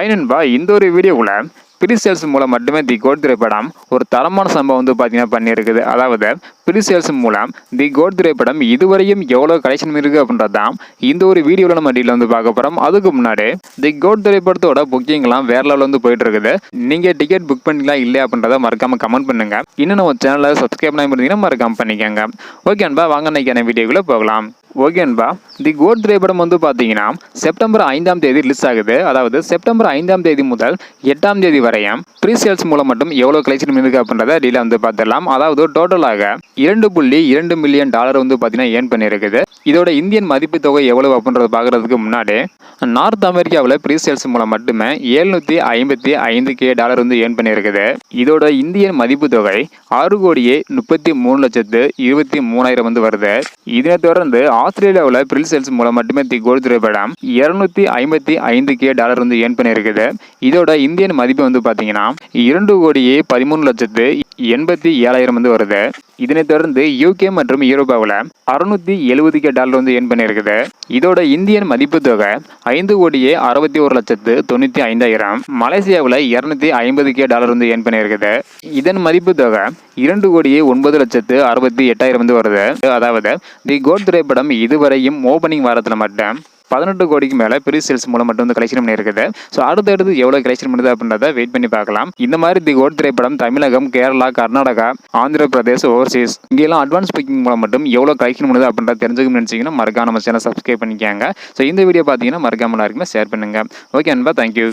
Hi நண்பா, இந்த ஒரு வீடியோக்குள்ள ப்ரீசேல்ஸ் மூலம் மட்டுமே தி கோட் திரைப்படம் ஒரு தரமான சம்பவம் வந்து பார்த்தீங்கன்னா பண்ணியிருக்குது. அதாவது ப்ரீசேல்ஸ் மூலம் தி கோட் திரைப்படம் இதுவரையும் எவ்வளோ கலெக்ஷன் இருக்குது அப்படின்றது தான் இந்த ஒரு வீடியோவில் நம்ம டீலில் வந்து பார்க்க போகிறோம். அதுக்கு முன்னாடி தி கோட் திரைப்படத்தோட புக்கிங்லாம் வேற லெவலில் வந்து போயிட்டு இருக்குது. நீங்கள் டிக்கெட் புக் பண்ணிக்கலாம் இல்லையா அப்படின்றத மறக்காம கமெண்ட் பண்ணுங்க. இன்னும் நம்ம சேனலை சப்ஸ்கிரைப் பண்ணி இருந்தீங்கன்னா மறக்காம பண்ணிக்கோங்க. ஓகே அன்பா, வாங்க இன்னைக்கான வீடியோக்குள்ளே போகலாம். ஓகே அன்பா, தி கோட் திரைப்படம் வந்து பார்த்தீங்கன்னா செப்டம்பர் 5ஆம் தேதி ரிலீஸ் ஆகுது. அதாவது செப்டம்பர் 5ஆம் தேதி முதல் 8ஆம் தேதி வரையும் ப்ரீசேல்ஸ் மூலம் மட்டும் எவ்வளோ கலெக்ஷன் இருக்கு அப்படின்றத டீல வந்து பார்த்துடலாம். அதாவது டோட்டலாக $2.2 மில்லியன் வந்து பார்த்தீங்கன்னா ஏர்ன் பண்ணியிருக்குது. இதோட இந்தியன் மதிப்பு தொகை எவ்வளவு அப்படின்றத பார்க்கறதுக்கு முன்னாடி நார்த் அமெரிக்காவில் ப்ரீசேல்ஸ் மூலம் மட்டுமே $755K வந்து ஏர்ன் பண்ணியிருக்குது. இதோட இந்தியன் மதிப்பு தொகை 6,33,23,000 வந்து வருது. இதனை தொடர்ந்து ஆஸ்திரேலியாவில் ப்ரீசேல்ஸ் மூலம் மட்டுமே தி கோட் திரைப்படம் $255K வந்து ஏர்ன் பண்ணியிருக்குது. இதோட இந்தியன் மதிப்பு வந்து பார்த்தீங்கன்னா 2,13,87,000 வந்து வருது. இதனைத் தொடர்ந்து யூகே மற்றும் யூரோப்பாவில் $670K வந்து ஏர்ன் பண்ணியிருக்குது. இதோட இந்தியன் மதிப்பு தொகை 5,61,95,000. மலேசியாவில் $250K வந்து ஏர்ன் பண்ணியிருக்குது. இதன் மதிப்பு தொகை 2,09,68,000 வந்து வருது. அதாவது தி கோட் திரைப்படம் இதுவரையும் ஓப்பனிங் வாரத்தில் மட்டும் 18 கோடிக்கு மேலே ப்ரீசேல்ஸ் மூலம் மட்டும் வந்து கலெக்ஷன் பண்ணியிருக்குது. ஸோ அடுத்தடுத்து எவ்வளோ கலெக்ஷன் பண்ணுது அப்படின்றத வெயிட் பண்ணி பார்க்கலாம். இந்த மாதிரி தி கோட் திரைப்படம் தமிழகம், கேரளா, கர்நாடகா, ஆந்திர பிரதேஷ், ஓவர்சீஸ் இங்கெல்லாம் அட்வான்ஸ் புக்கிங் மூலம் மட்டும் எவ்வளோ கலெக்ஷன் பண்ணுது அப்படின்றத தெரிஞ்சுக்கணும்னு நினச்சிங்கன்னா மறக்காம நம்ம சேனல் சப்ஸ்கிரைப் பண்ணிக்காங்க. ஸோ இந்த வீடியோ பார்த்தீங்கன்னா மறக்காம எல்லாருக்குமே ஷேர் பண்ணுங்க. ஓகே அன்பா, தேங்க்யூ.